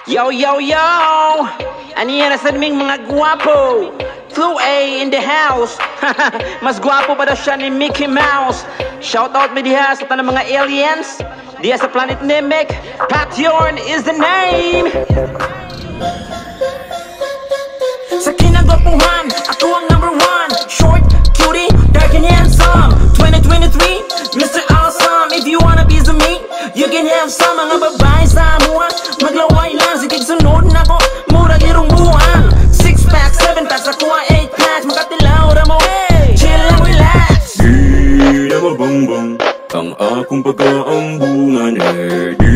Yo, yo, yo! Ano yan sa aming mga guwapo? Flu A in the house. Mas guwapo pa daw siya ni Mickey Mouse. Shoutout me diha sa tanang mga aliens. Diha sa planet Namek. Patreon is the name. Sa kinagwapuhan, ako ang number one. Short, cutie, dark and handsome. 2023, Mr. Awesome. If you wanna be with me, you can have some. Mga babae sa amuha, maglaway lang. Sige, sunod na ko, murag irong buwan. 6-pack, 7-packs, ako ang 8-packs. Makatilaw na mo, chill lang, relax. Di na mabongbong ang akong pagkaambungan. Di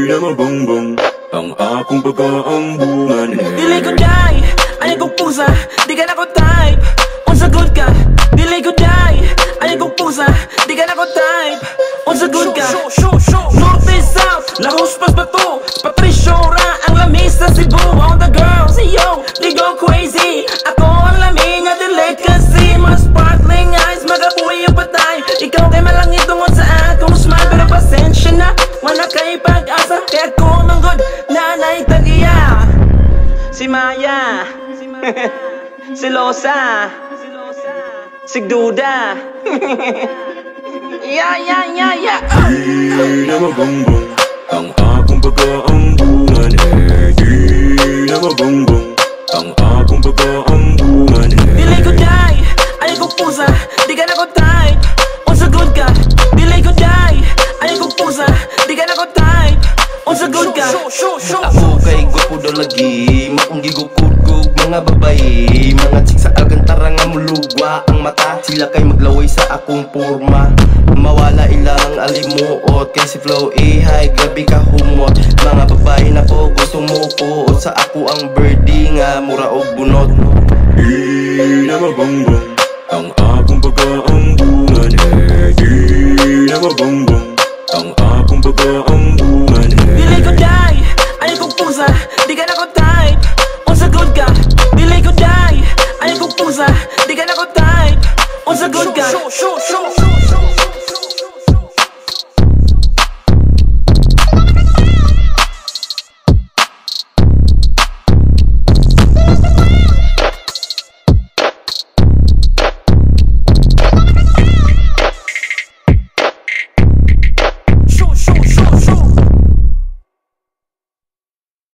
na mabongbong ang akong pagkaambungan. Dili ko die, ayaw kong pusa, di ka na ko type. Unsa good ka, dili ko die, ayaw kong pusa, di ka na ko type. Unsa good ka, north is south, lahos pas ba to, Patricio Ra, ang lamis sa Cebu. All the girls, yo, they go crazy. Ako ang lamig at delicacy, mga sparkling eyes, magabuhay yung patay. Ikaw kay malangit tungod sa akong smile, pero pasensya na, wala kay pag-asa. Kaya ko manggod, nanay tagiya. Si Maya, si Losa, si Duda. Yeah. Di na mabongbong ang akong pagkaambungan. Di na mabongbong ang akong pagkaambungan. Dili ko die, ayaw kong pusa, di ka na ko type. Unsa good ka, dili ko die, ayaw kong pusa, di ka na ko type. Unsa good ka. Ako kay gwapo daw lagi, maong gigukudkog mga babae. Mga chik sa agantara nga mulugwa ang mata, sila kay maglaway sa akong porma. Mawala ilang alimuot, kay si Flow hay gabi ka humot. Mga babae na po gusto mo ko, sa ako ang birdie nga mura og bunot. Di na mabongbong ang akong pagkaambungan. Di na mabongbong ang akong pagkaambungan. Dili ko die, ayaw kong pusa, di ka na ko type. Unsa good ka, dili ko die, ayaw kong pusa, di ka na ko type. Unsa good ka.